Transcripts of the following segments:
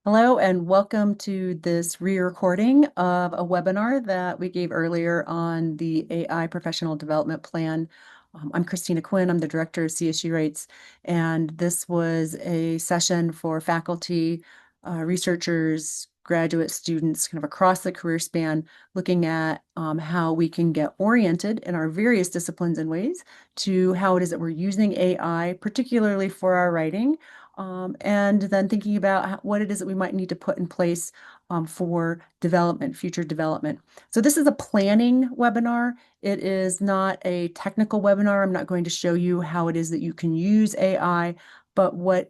Hello and welcome to this re-recording of a webinar that we gave earlier on the AI Professional Development Plan. I'm Christina Quinn, I'm the Director of CSU Rights, and this was a session for faculty, researchers, graduate students kind of across the career span, looking at how we can get oriented in our various disciplines and ways to how it is that we're using AI, particularly for our writing, and then thinking about what it is that we might need to put in place for development, future development. So this is a planning webinar. It is not a technical webinar. I'm not going to show you how it is that you can use AI, but what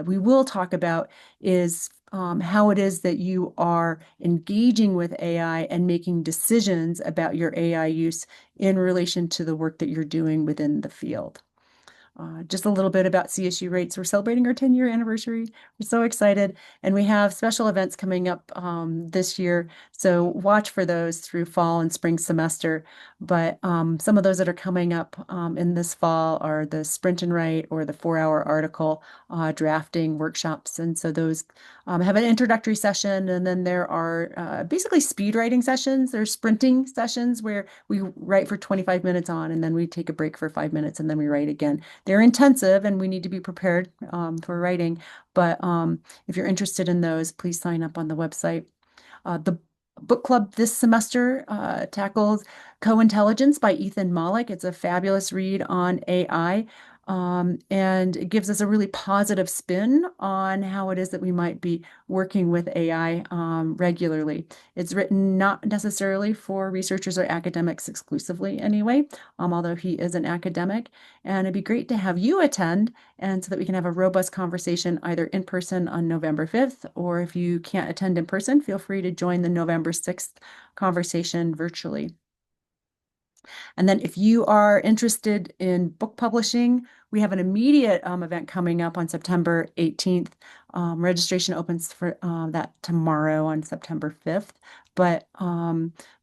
we will talk about is how it is that you are engaging with AI and making decisions about your AI use in relation to the work that you're doing within the field. Just a little bit about CSU Rates. We're celebrating our 10-year anniversary. We're so excited. And we have special events coming up this year. So watch for those through fall and spring semester. But some of those that are coming up in this fall are the Sprint and Write or the 4-hour article drafting workshops. And so those have an introductory session. And then there are basically speed writing sessions. There's sprinting sessions where we write for 25 minutes on, and then we take a break for 5 minutes, and then we write again. They're intensive and we need to be prepared for writing. But if you're interested in those, please sign up on the website. The book club this semester tackles Co-Intelligence by Ethan Mollick. It's a fabulous read on AI. And it gives us a really positive spin on how it is that we might be working with AI regularly. It's written not necessarily for researchers or academics exclusively anyway, although he is an academic. And it'd be great to have you attend, and so that we can have a robust conversation either in person on November 5th, or if you can't attend in person, feel free to join the November 6th conversation virtually. And then if you are interested in book publishing, we have an immediate event coming up on September 18th. Registration opens for that tomorrow on September 5th. But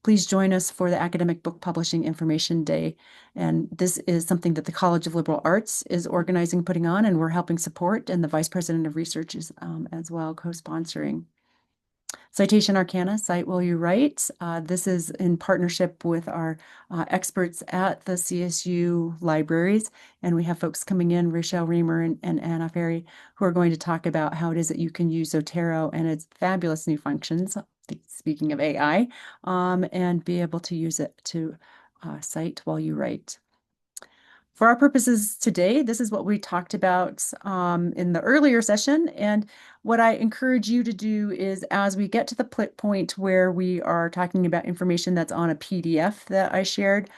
please join us for the Academic Book Publishing Information Day. And this is something that the College of Liberal Arts is organizing, putting on, and we're helping support, and the Vice President of Research is as well co-sponsoring. Citation Arcana, Cite While You Write. This is in partnership with our experts at the CSU libraries. And we have folks coming in, Rochelle Reamer and Anna Ferry, who are going to talk about how it is that you can use Zotero and its fabulous new functions, speaking of AI, and be able to use it to cite while you write. For our purposes today, this is what we talked about in the earlier session. And what I encourage you to do is, as we get to the point where we are talking about information that's on a PDF that I shared,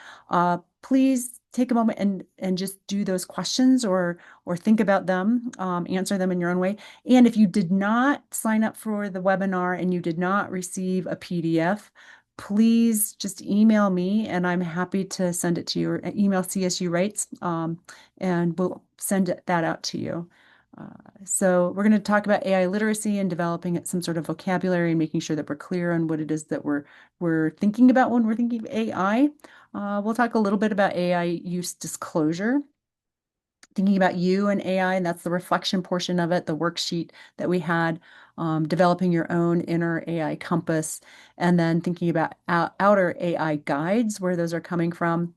please take a moment and just do those questions or think about them, answer them in your own way. And if you did not sign up for the webinar and you did not receive a PDF, please just email me and I'm happy to send it to you, or email CSU Rights, and we'll send that out to you. So we're going to talk about AI literacy and developing some sort of vocabulary and making sure that we're clear on what it is that we're thinking about when we're thinking of AI. We'll talk a little bit about AI use disclosure, thinking about you and AI, and that's the reflection portion of it, the worksheet that we had, developing your own inner AI compass, and then thinking about outer AI guides, where those are coming from.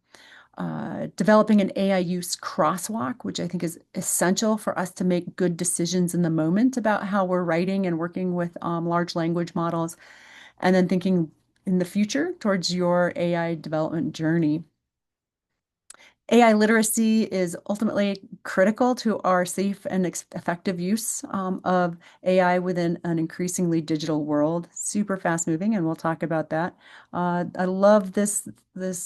Developing an AI use crosswalk, which I think is essential for us to make good decisions in the moment about how we're writing and working with large language models, and then thinking in the future towards your AI development journey. AI literacy is ultimately critical to our safe and effective use of AI within an increasingly digital world. Super fast moving, and we'll talk about that. I love this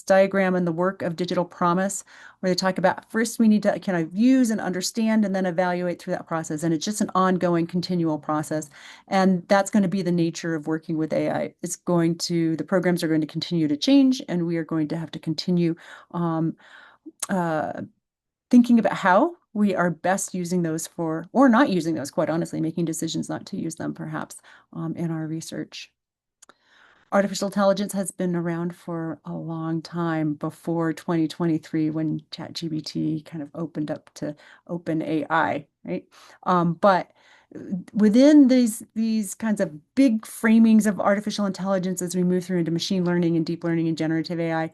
diagram and the work of Digital Promise, where they talk about first we need to kind of use and understand and then evaluate through that process. And it's just an ongoing, continual process. And that's going to be the nature of working with AI. The programs are going to continue to change, and we are going to have to continue thinking about how we are best using those for, or not using those, quite honestly, making decisions not to use them perhaps in our research. Artificial intelligence has been around for a long time before 2023, when ChatGPT kind of opened up to open AI, right? But within these kinds of big framings of artificial intelligence as we move through into machine learning and deep learning and generative AI,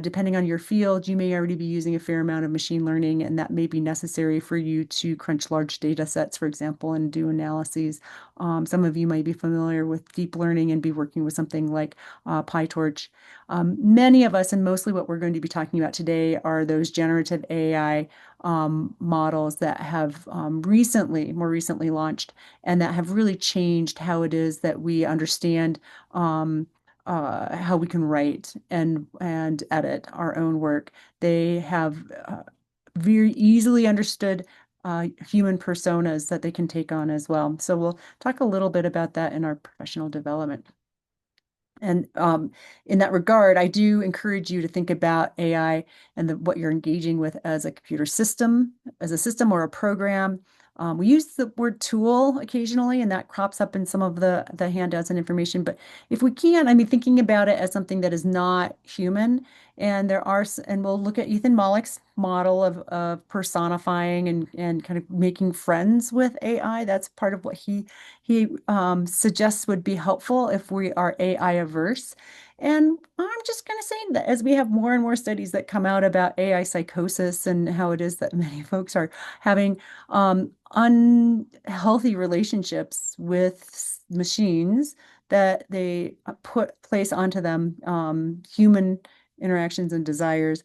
depending on your field, you may already be using a fair amount of machine learning, and that may be necessary for you to crunch large data sets, for example, and do analyses. Some of you might be familiar with deep learning and be working with something like PyTorch. Many of us, and mostly what we're going to be talking about today, are those generative AI models that have more recently launched, and that have really changed how it is that we understand how we can write and edit our own work. They have very easily understood human personas that they can take on as well. So we'll talk a little bit about that in our professional development. And in that regard, I do encourage you to think about AI and what you're engaging with as a computer system, as a system or a program. We use the word tool occasionally, and that crops up in some of the handouts and information. But if we can, I mean, thinking about it as something that is not human, and and we'll look at Ethan Mollick's model of personifying and kind of making friends with AI. That's part of what he suggests would be helpful if we are AI averse. And I'm just going to say that as we have more and more studies that come out about AI psychosis and how it is that many folks are having unhealthy relationships with machines that they place onto them human interactions and desires,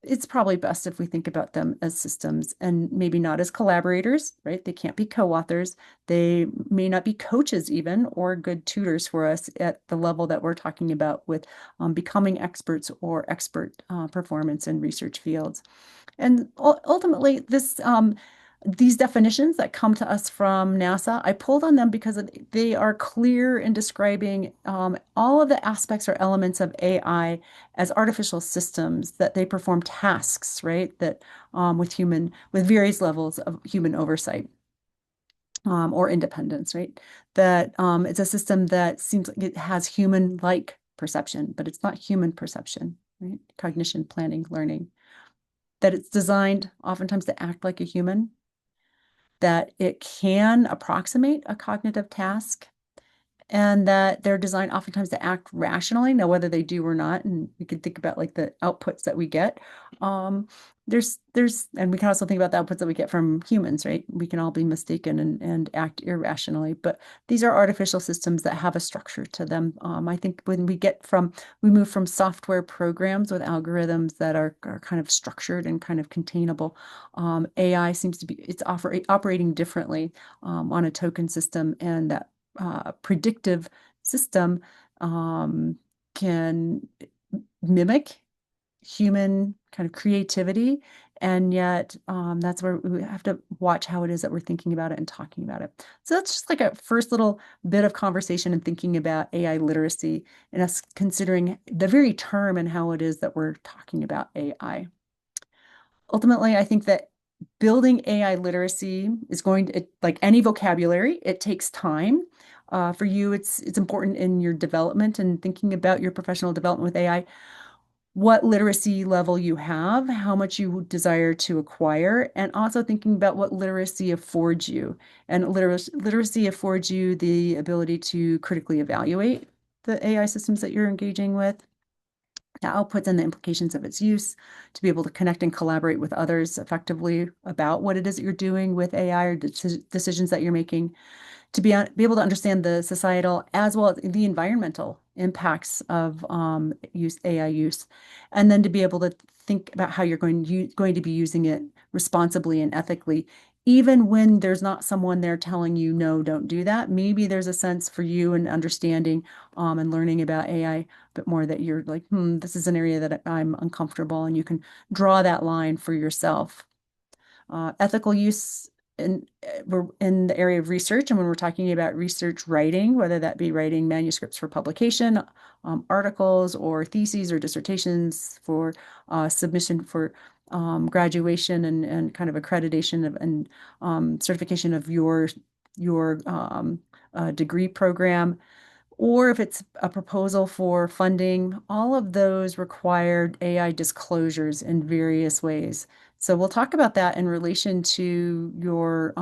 it's probably best if we think about them as systems and maybe not as collaborators, right? They can't be co-authors. They may not be coaches even or good tutors for us at the level that we're talking about with becoming experts or expert performance in research fields. And ultimately, these definitions that come to us from NASA, I pulled on them because they are clear in describing all of the aspects or elements of AI as artificial systems that they perform tasks, right? That with various levels of human oversight or independence, right? That it's a system that seems like it has human-like perception, but it's not human perception, right? Cognition, planning, learning. That it's designed oftentimes to act like a human, that it can approximate a cognitive task, and that they're designed oftentimes to act rationally. Now, whether they do or not, and we can think about like the outputs that we get. Um, and we can also think about the outputs that we get from humans, right? We can all be mistaken and act irrationally, but these are artificial systems that have a structure to them. I think when we move from software programs with algorithms that are kind of structured and kind of containable, AI seems to be, operating differently on a token system, and that predictive system can mimic human kind of creativity. And yet, that's where we have to watch how it is that we're thinking about it and talking about it. So that's just like a first little bit of conversation and thinking about AI literacy and us considering the very term and how it is that we're talking about AI. Ultimately, I think that building AI literacy is like any vocabulary, it takes time. For you, it's important in your development and thinking about your professional development with AI, what literacy level you have, how much you desire to acquire, and also thinking about what literacy affords you. And literacy affords you the ability to critically evaluate the AI systems that you're engaging with, the outputs and the implications of its use, to be able to connect and collaborate with others effectively about what it is that you're doing with AI or decisions that you're making, to be able to understand the societal as well as the environmental impacts of AI use, and then to be able to think about how you're going to be using it responsibly and ethically, even when there's not someone there telling you, no, don't do that. Maybe there's a sense for you and understanding and learning about AI a bit more that you're like, this is an area that I'm uncomfortable, and you can draw that line for yourself. Ethical use we're in the area of research, and when we're talking about research writing, whether that be writing manuscripts for publication, articles or theses or dissertations for submission for graduation and kind of accreditation and certification of your degree program, or if it's a proposal for funding, all of those require AI disclosures in various ways. So we'll talk about that in relation to your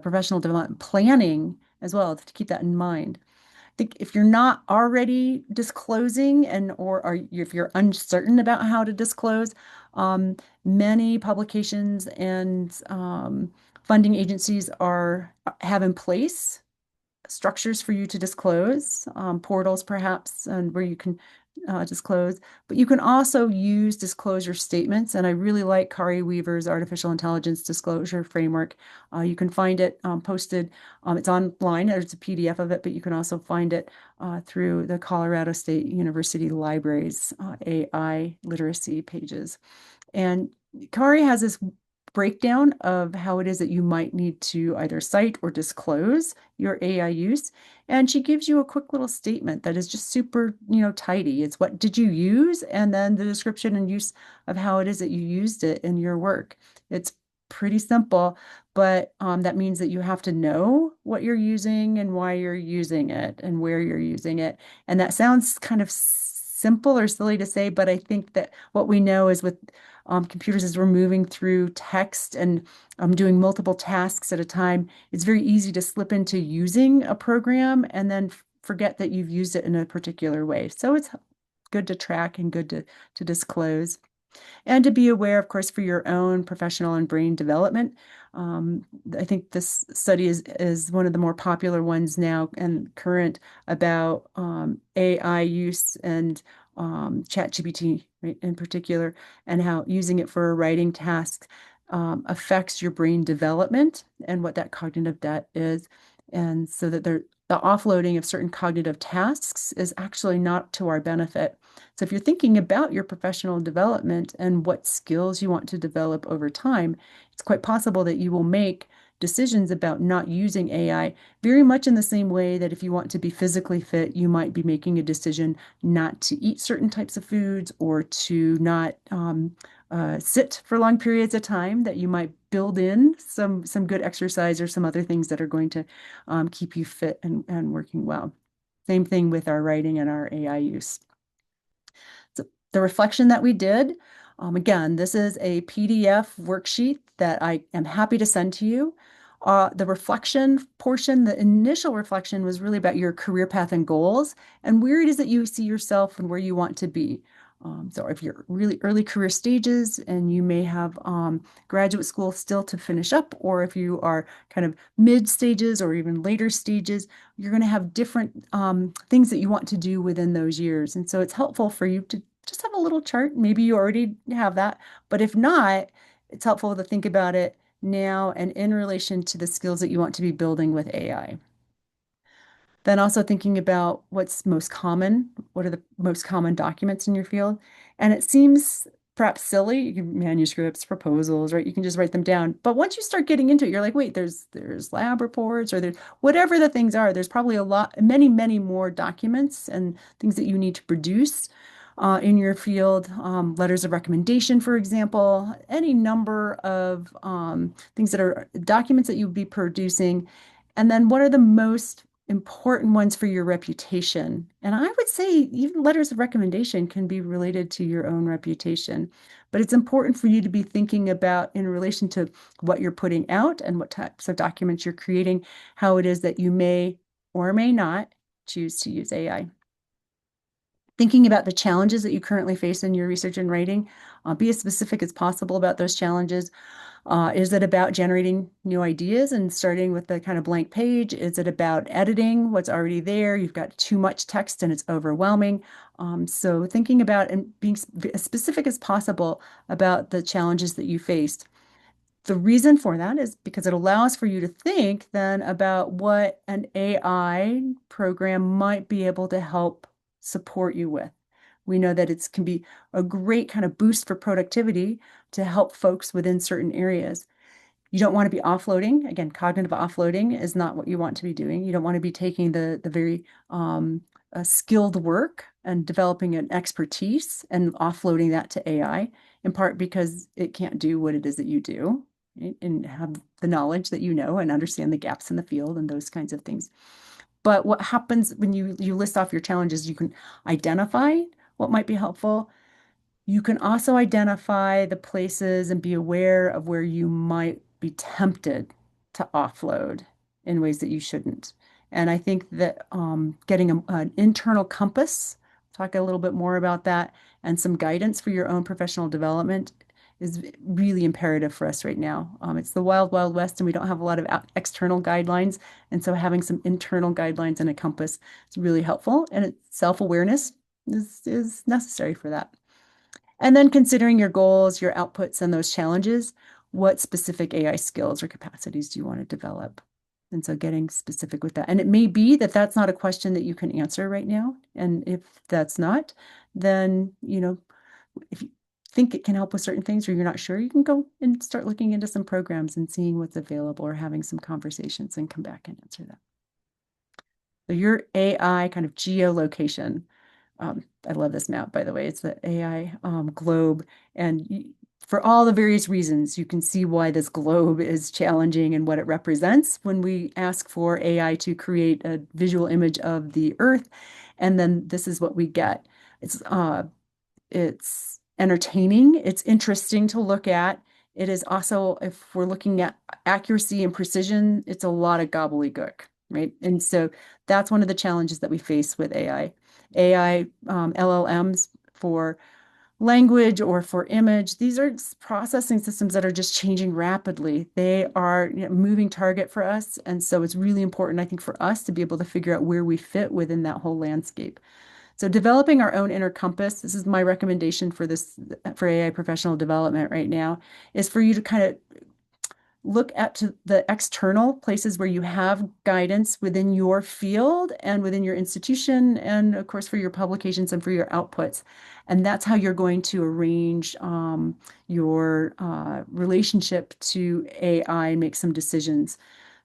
professional development planning as well, to keep that in mind. I think if you're not already disclosing if you're uncertain about how to disclose, um, many publications and funding agencies have in place structures for you to disclose, portals perhaps, and where you can disclose. But you can also use disclosure statements, and I really like Kari Weaver's Artificial Intelligence Disclosure Framework. You can find it posted. It's online. There's a PDF of it, but you can also find it through the Colorado State University Library's AI literacy pages. And Kari has this breakdown of how it is that you might need to either cite or disclose your AI use. And she gives you a quick little statement that is just super, tidy. It's what did you use? And then the description and use of how it is that you used it in your work. It's pretty simple, but that means that you have to know what you're using and why you're using it and where you're using it. And that sounds kind of simple or silly to say, but I think that what we know is with computers, as we're moving through text and doing multiple tasks at a time, it's very easy to slip into using a program and then forget that you've used it in a particular way. So it's good to track and good to disclose. And to be aware, of course, for your own professional and brain development. Um, I think this study is one of the more popular ones now and current about AI use and ChatGPT, right, in particular, and how using it for a writing task affects your brain development and what that cognitive debt is. And so that the offloading of certain cognitive tasks is actually not to our benefit. So if you're thinking about your professional development and what skills you want to develop over time, it's quite possible that you will make decisions about not using AI very much in the same way that if you want to be physically fit, you might be making a decision not to eat certain types of foods or to not sit for long periods of time, that you might build in some good exercise or some other things that are going to keep you fit and working well. Same thing with our writing and our AI use. So the reflection that we did, again, this is a PDF worksheet that I am happy to send to you. The reflection portion, the initial reflection was really about your career path and goals and where it is that you see yourself and where you want to be. So if you're really early career stages and you may have graduate school still to finish up, or if you are kind of mid stages or even later stages, you're going to have different things that you want to do within those years. And so it's helpful for you to just have a little chart. Maybe you already have that, but if not, it's helpful to think about it now and in relation to the skills that you want to be building with AI. Then also thinking about what's most common, what are the most common documents in your field? And it seems perhaps silly, you can manuscripts, proposals, right? You can just write them down. But once you start getting into it, you're like, wait, there's lab reports or there's whatever the things are, there's probably many more documents and things that you need to produce in your field. Letters of recommendation, for example, any number of things that are documents that you would be producing. And then what are the most important ones for your reputation? And I would say even letters of recommendation can be related to your own reputation. But it's important for you to be thinking about in relation to what you're putting out and what types of documents you're creating, how it is that you may or may not choose to use AI. Thinking about the challenges that you currently face in your research and writing, be as specific as possible about those challenges. Is it about generating new ideas and starting with the kind of blank page? Is it about editing what's already there? You've got too much text and it's overwhelming. So thinking about and being as specific as possible about the challenges that you faced. The reason for that is because it allows for you to think then about what an AI program might be able to help support you with. We know that it can be a great kind of boost for productivity to help folks within certain areas. You don't want to be offloading. Again, cognitive offloading is not what you want to be doing. You don't want to be taking the very skilled work and developing an expertise and offloading that to AI, in part because it can't do what it is that you do, right? And have the knowledge that you know and understand the gaps in the field and those kinds of things. But what happens when you list off your challenges, you can identify what might be helpful. You can also identify the places and be aware of where you might be tempted to offload in ways that you shouldn't. And I think that getting an internal compass, talk a little bit more about that, and some guidance for your own professional development is really imperative for us right now. It's the wild, wild west, and we don't have a lot of external guidelines. And so having some internal guidelines and a compass is really helpful. And self-awareness is necessary for that. And then considering your goals, your outputs, and those challenges, what specific AI skills or capacities do you want to develop? And so getting specific with that. And it may be that that's not a question that you can answer right now. And if that's not, then, if you think it can help with certain things or you're not sure, you can go and start looking into some programs and seeing what's available or having some conversations and come back and answer that. So your AI kind of geolocation. I love this map, by the way. It's the AI globe. And for all the various reasons, you can see why this globe is challenging and what it represents when we ask for AI to create a visual image of the Earth. And then this is what we get. It's entertaining. It's interesting to look at. It is also, if we're looking at accuracy and precision, it's a lot of gobbledygook, right? And so that's one of the challenges that we face with AI. AI, LLMs for language or for image, these are processing systems that are just changing rapidly. They are moving target for us. And so it's really important, I think, for us to be able to figure out where we fit within that whole landscape. So developing our own inner compass, this is my recommendation for AI professional development right now, is for you to kind of look at the external places where you have guidance within your field and within your institution, and of course for your publications and for your outputs. And that's how you're going to arrange your relationship to AI and make some decisions.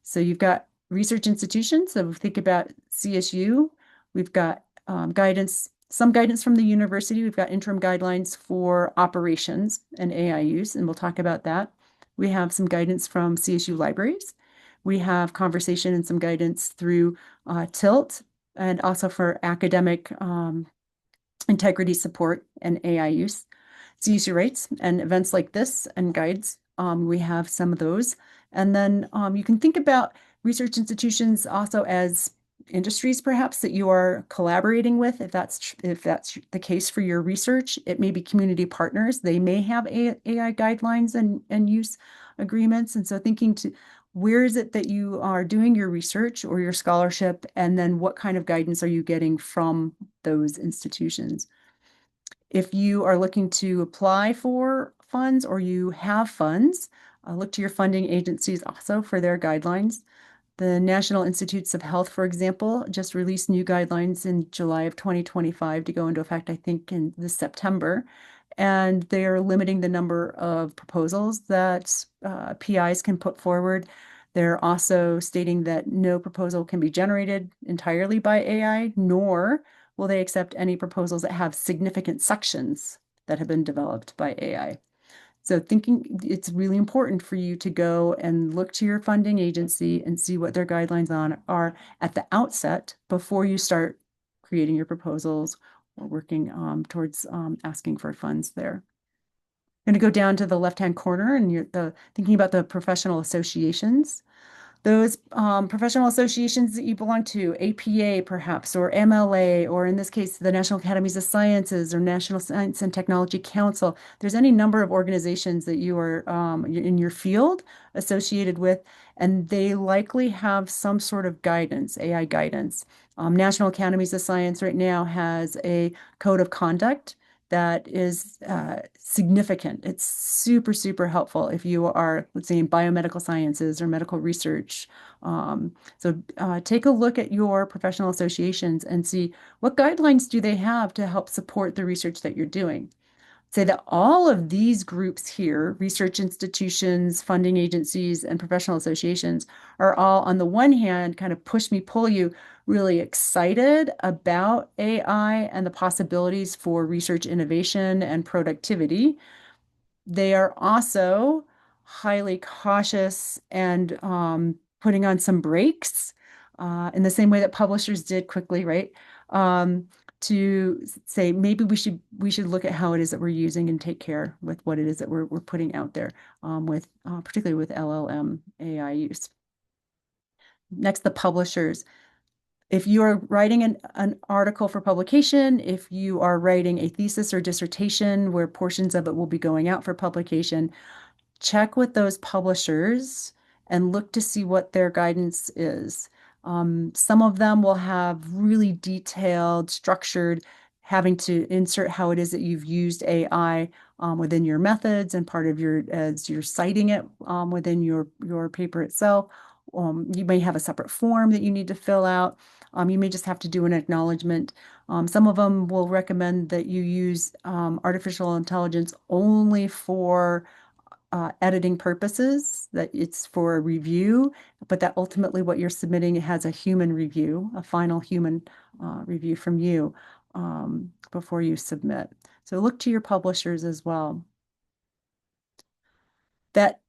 So you've got research institutions. So think about CSU. We've got some guidance from the university. We've got interim guidelines for operations and AI use, and we'll talk about that. We have some guidance from CSU libraries. We have conversation and some guidance through TILT and also for academic integrity support and AI use. CSU Rates and events like this and guides, we have some of those. And then you can think about research institutions also as industries perhaps that you are collaborating with. If that's the case for your research, it may be community partners. They may have AI guidelines and use agreements. And so thinking to where is it that you are doing your research or your scholarship, and then what kind of guidance are you getting from those institutions? If you are looking to apply for funds or you have funds, look to your funding agencies also for their guidelines. The National Institutes of Health, for example, just released new guidelines in July of 2025 to go into effect, I think, in this September. And they are limiting the number of proposals that PIs can put forward. They're also stating that no proposal can be generated entirely by AI, nor will they accept any proposals that have significant sections that have been developed by AI. So thinking it's really important for you to go and look to your funding agency and see what their guidelines are at the outset before you start creating your proposals or working towards asking for funds there. I'm going to go down to the left-hand corner and you're thinking about the professional associations. Those professional associations that you belong to, APA perhaps, or MLA, or in this case, the National Academies of Sciences or National Science and Technology Council. There's any number of organizations that you are in your field associated with, and they likely have some sort of guidance, AI guidance. National Academies of Science right now has a code of conduct that is significant. It's super, super helpful if you are, let's say, in biomedical sciences or medical research. So take a look at your professional associations and see what guidelines do they have to help support the research that you're doing. Say that all of these groups here, research institutions, funding agencies, and professional associations, are all, on the one hand, kind of push me, pull you, really excited about AI and the possibilities for research innovation and productivity. They are also highly cautious and putting on some brakes in the same way that publishers did quickly, right? To say maybe we should look at how it is that we're using and take care with what it is that we're putting out there with particularly with LLM AI use. Next, the publishers. If you are writing an article for publication, if you are writing a thesis or dissertation where portions of it will be going out for publication, check with those publishers and look to see what their guidance is. Some of them will have really detailed, structured, having to insert how it is that you've used AI within your methods and part of your as you're citing it within your paper itself. You may have a separate form that you need to fill out. You may just have to do an acknowledgement. Some of them will recommend that you use artificial intelligence only for editing purposes, that it's for a review, but that ultimately what you're submitting has a human review, a final human review from you before you submit. So look to your publishers as well. That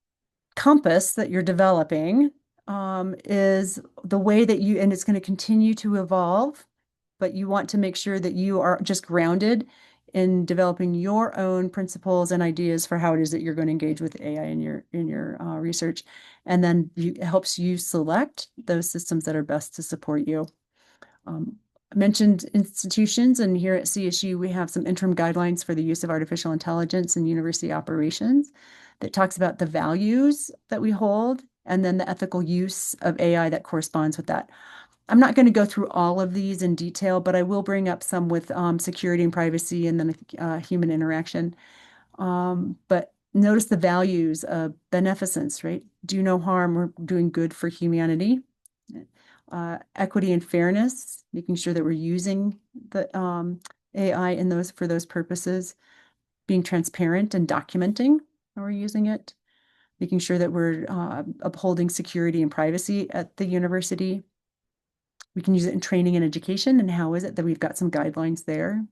compass that you're developing is the way that you, and it's going to continue to evolve, but you want to make sure that you are just grounded in developing your own principles and ideas for how it is that you're going to engage with AI in your research. And then it helps you select those systems that are best to support you. I mentioned institutions, and here at CSU, we have some interim guidelines for the use of artificial intelligence in university operations that talks about the values that we hold and then the ethical use of AI that corresponds with that. I'm not going to go through all of these in detail, but I will bring up some with security and privacy and then human interaction. But notice the values of beneficence, right? Do no harm, we're doing good for humanity. Equity and fairness, making sure that we're using the AI in those for those purposes. Being transparent and documenting how we're using it. Making sure that we're upholding security and privacy at the university. We can use it in training and education. And how is it that we've got some guidelines there?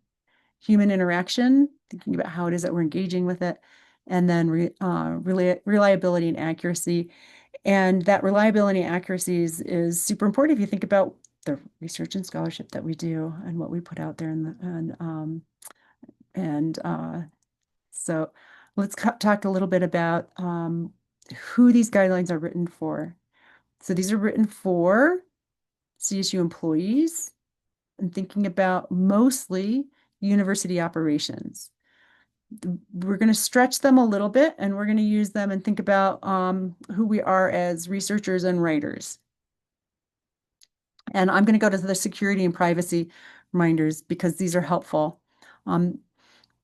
Human interaction, thinking about how it is that we're engaging with it. And then reliability and accuracy. And that reliability and accuracy is super important if you think about the research and scholarship that we do and what we put out there so let's talk a little bit about who these guidelines are written for. So these are written for CSU employees and thinking about mostly university operations. We're going to stretch them a little bit and we're going to use them and think about who we are as researchers and writers. And I'm going to go to the security and privacy reminders because these are helpful.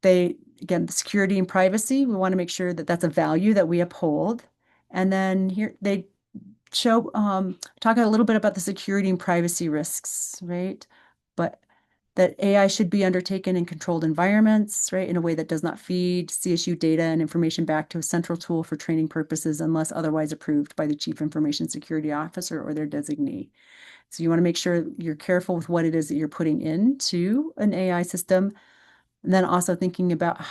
Again, the security and privacy, we want to make sure that that's a value that we uphold. And then here they show, talk a little bit about the security and privacy risks, right? But that AI should be undertaken in controlled environments, right, in a way that does not feed CSU data and information back to a central tool for training purposes unless otherwise approved by the Chief Information Security Officer or their designee. So you want to make sure you're careful with what it is that you're putting into an AI system. And then also thinking about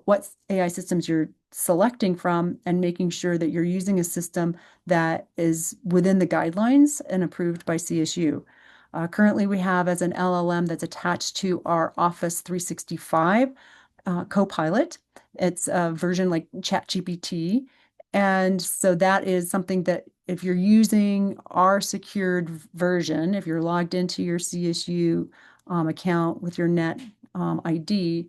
what AI systems you're selecting from and making sure that you're using a system that is within the guidelines and approved by CSU. Currently, we have as an LLM that's attached to our Office 365 Copilot. It's a version like ChatGPT. And so that is something that if you're using our secured version, if you're logged into your CSU account with your net ID,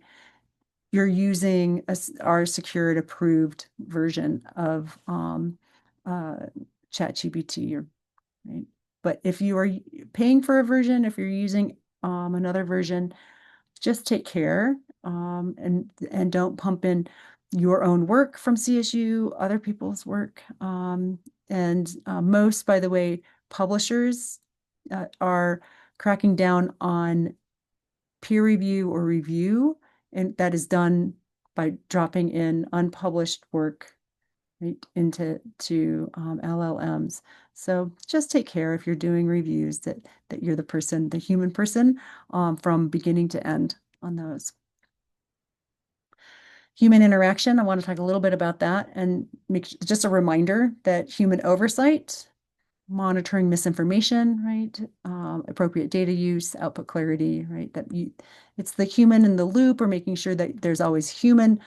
you're using our secured approved version of ChatGPT. Right? But if you are paying for a version, if you're using another version, just take care and don't pump in your own work from CSU, other people's work. And most, by the way, publishers are cracking down on peer review or review, and that is done by dropping in unpublished work right into LLMs. So just take care if you're doing reviews that you're the human person from beginning to end on those. Human interaction, I want to talk a little bit about that and make just a reminder that human oversight, monitoring misinformation, right? Appropriate data use, output clarity, right? It's the human in the loop or making sure that there's always human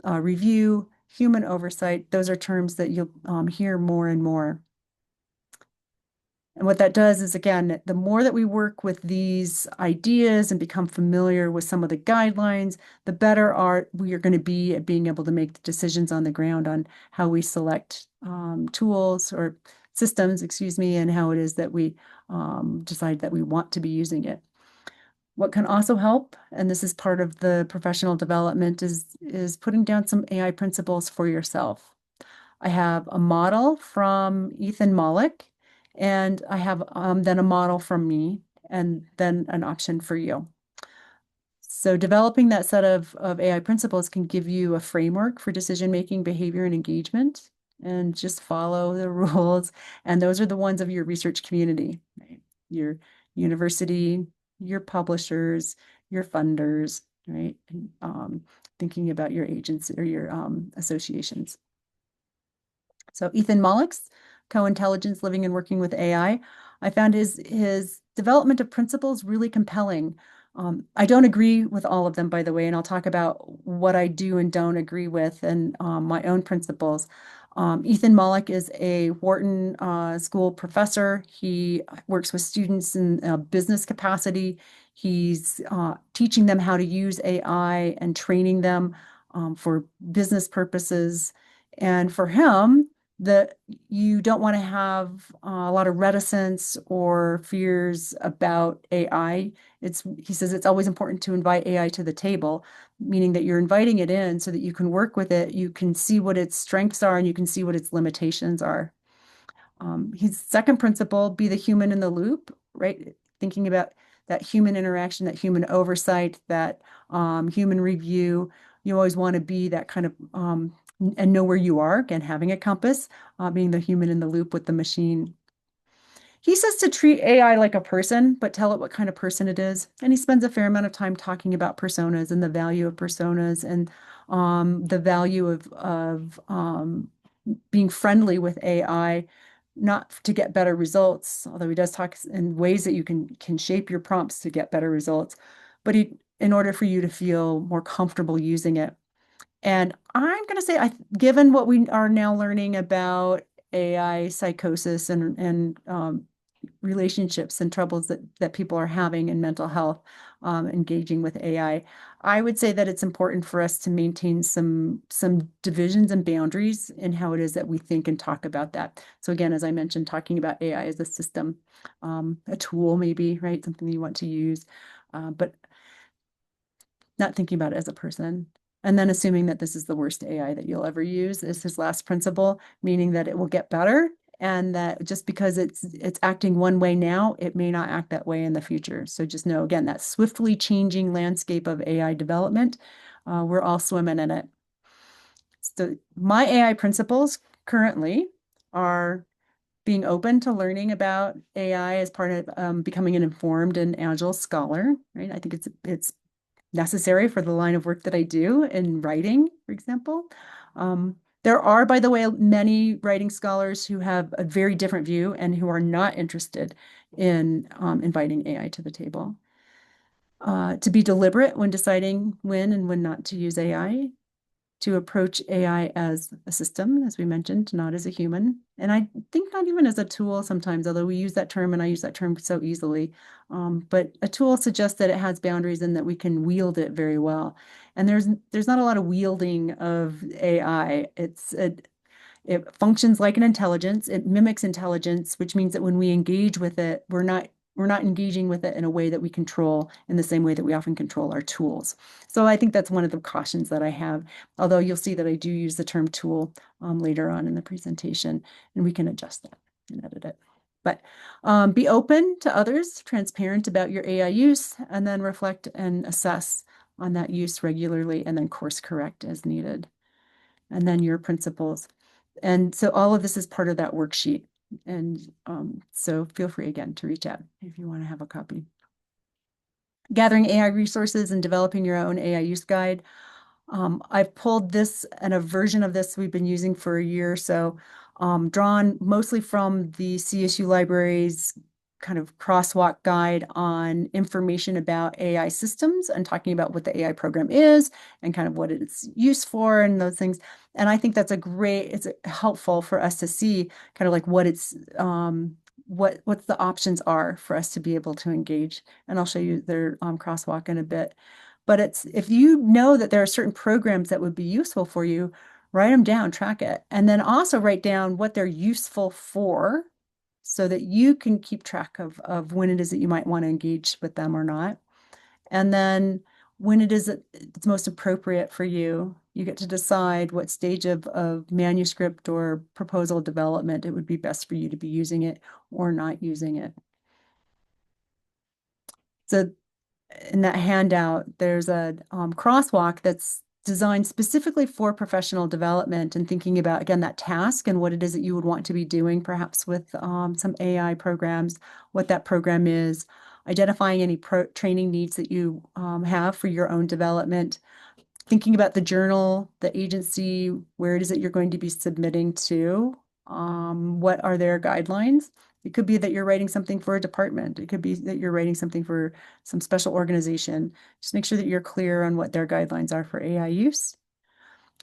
review, human oversight. Those are terms that you'll hear more and more. And what that does is, again, the more that we work with these ideas and become familiar with some of the guidelines, the better we are going to be at being able to make the decisions on the ground on how we select tools or systems, excuse me, and how it is that we decide that we want to be using it. What can also help, and this is part of the professional development, is putting down some AI principles for yourself. I have a model from Ethan Mollick, and I have then a model from me, and then an option for you. So developing that set of AI principles can give you a framework for decision-making, behavior, and engagement, and just follow the rules. And those are the ones of your research community, right? Your university, your publishers, your funders, right? And, thinking about your agents or your associations. So Ethan Mollick's Co-Intelligence Living and Working with AI. I found his development of principles really compelling. I don't agree with all of them, by the way, and I'll talk about what I do and don't agree with and my own principles. Ethan Mollick is a Wharton School professor. He works with students in a business capacity. He's teaching them how to use AI and training them for business purposes. And for him, that you don't want to have a lot of reticence or fears about AI. He says it's always important to invite AI to the table, meaning that you're inviting it in so that you can work with it, you can see what its strengths are, and you can see what its limitations are. His second principle, be the human in the loop, right? Thinking about that human interaction, that human oversight, that human review. You always want to be that kind of and know where you are. Again, having a compass, being the human in the loop with the machine. He says to treat AI like a person, but tell it what kind of person it is. And he spends a fair amount of time talking about personas and the value of personas and the value of being friendly with AI, not to get better results, although he does talk in ways that you can shape your prompts to get better results, but in order for you to feel more comfortable using it. And I'm going to say, given what we are now learning about AI psychosis and relationships and troubles that people are having in mental health, engaging with I would say that it's important for us to maintain some divisions and boundaries in how it is that we think and talk about that. So again, as I mentioned, talking about AI as a system, a tool maybe, right? Something you want to use, but not thinking about it as a person. And then assuming that this is the worst AI that you'll ever use is his last principle, meaning that it will get better and that just because it's acting one way now, it may not act that way in the future. So just know, again, that swiftly changing landscape of AI development, we're all swimming in it. So my AI principles currently are being open to learning about AI as part of becoming an informed and agile scholar, right? I think it's necessary for the line of work that I do in writing, for example. There are, by the way, many writing scholars who have a very different view and who are not interested in inviting AI to the table. To be deliberate when deciding when and when not to use AI, to approach AI as a system, as we mentioned, not as a human. And I think not even as a tool sometimes, although we use that term and I use that term so easily. But a tool suggests that it has boundaries and that we can wield it very well. And there's not a lot of wielding of AI. It functions like an intelligence. It mimics intelligence, which means that when we engage with it, we're not engaging with it in a way that we control in the same way that we often control our tools. So I think that's one of the cautions that I have, although you'll see that I do use the term tool later on in the presentation, and we can adjust that and edit it. But be open to others, transparent about your AI use, and then reflect and assess on that use regularly, and then course correct as needed. And then your principles. And so all of this is part of that worksheet. And so feel free again to reach out if you want to have a copy. Gathering AI resources and developing your own AI use guide. I've pulled this and a version of this we've been using for a year or so, drawn mostly from the CSU Library's kind of crosswalk guide on information about AI systems and talking about what the AI program is and kind of what it's used for and those things. And I think that's it's helpful for us to see kind of like what the options are for us to be able to engage. And I'll show you their crosswalk in a bit. But it's if you know that there are certain programs that would be useful for you, write them down, track it, and then also write down what they're useful for so that you can keep track of when it is that you might want to engage with them or not. And then when it is that it's most appropriate for you, you get to decide what stage of manuscript or proposal development it would be best for you to be using it or not using it. So in that handout, there's a crosswalk that's designed specifically for professional development and thinking about, again, that task and what it is that you would want to be doing, perhaps with some AI programs, what that program is, identifying any training needs that you have for your own development, thinking about the journal, the agency, where it is that you're going to be submitting to, what are their guidelines. It could be that you're writing something for a department. It could be that you're writing something for some special organization. Just make sure that you're clear on what their guidelines are for AI use.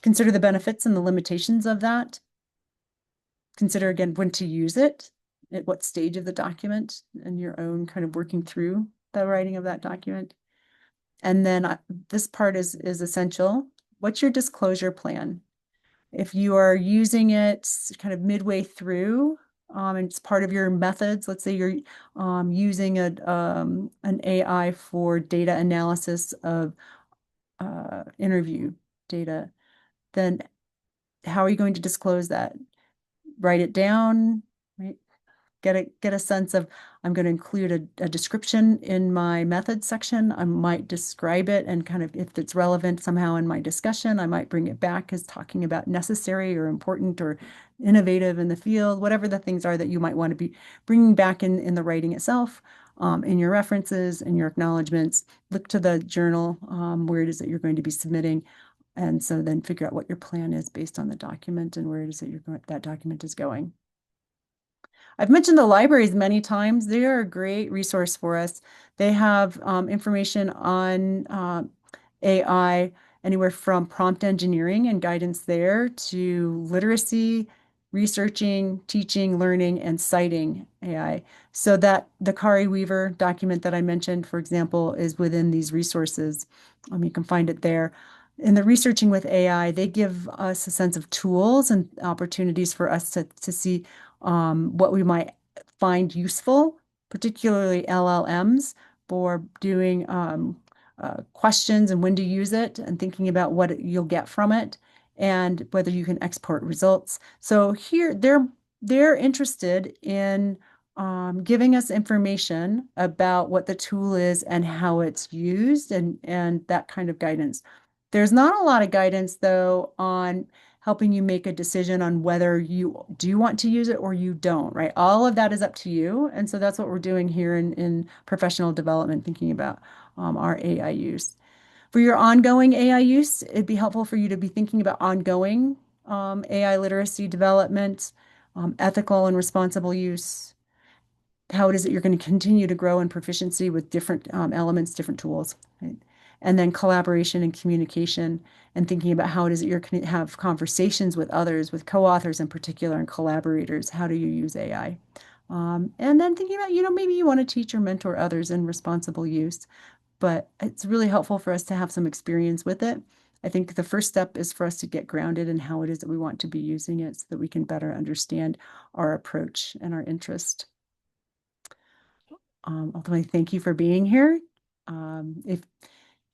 Consider the benefits and the limitations of that. Consider again when to use it, at what stage of the document, and your own kind of working through the writing of that document. And then this part is essential. What's your disclosure plan? If you are using it kind of midway through, and it's part of your methods, let's say you're using an AI for data analysis of interview data, then how are you going to disclose that? Write it down, right? Get a sense of, I'm going to include a description in my methods section. I might describe it and kind of, if it's relevant somehow in my discussion, I might bring it back as talking about necessary or important or innovative in the field, whatever the things are that you might want to be bringing back in the writing itself, in your references and your acknowledgments. Look to the journal where it is that you're going to be submitting. And so then figure out what your plan is based on the document and where it is that that document is going. I've mentioned the libraries many times. They are a great resource for us. They have information on AI, anywhere from prompt engineering and guidance there to literacy, researching, teaching, learning, and citing AI. So that the Kari Weaver document that I mentioned, for example, is within these resources. You can find it there. In the researching with AI, they give us a sense of tools and opportunities for us to see what we might find useful, particularly LLMs, for doing questions and when to use it and thinking about what you'll get from it and whether you can export results. So here they're interested in giving us information about what the tool is and how it's used and that kind of guidance. There's not a lot of guidance though on helping you make a decision on whether you do want to use it or you don't, right? All of that is up to you. And so that's what we're doing here in professional development, thinking about our AI use. For your ongoing AI use, it'd be helpful for you to be thinking about ongoing AI literacy development, ethical and responsible use, how it is that you're going to continue to grow in proficiency with different elements, different tools, right? And then collaboration and communication and thinking about how it is that you're going to have conversations with others, with co-authors in particular, and collaborators. How do you use AI? And then thinking about, maybe you want to teach or mentor others in responsible use, but it's really helpful for us to have some experience with it. I think the first step is for us to get grounded in how it is that we want to be using it so that we can better understand our approach and our interest. Ultimately, thank you for being here. If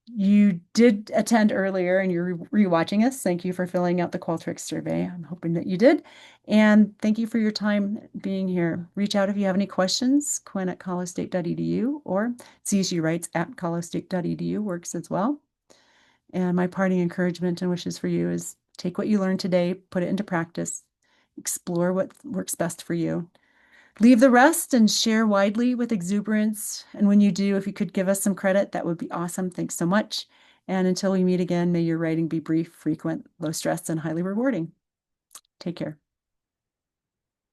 you did attend earlier and you're rewatching us, thank you for filling out the Qualtrics survey. I'm hoping that you did. And thank you for your time being here. Reach out if you have any questions, quinn@colostate.edu or CSU Writes at colostate.edu works as well. And my parting encouragement and wishes for you is take what you learned today, put it into practice, explore what works best for you. Leave the rest and share widely with exuberance. And when you do, if you could give us some credit, that would be awesome. Thanks so much. And until we meet again, may your writing be brief, frequent, low stress, and highly rewarding. Take care.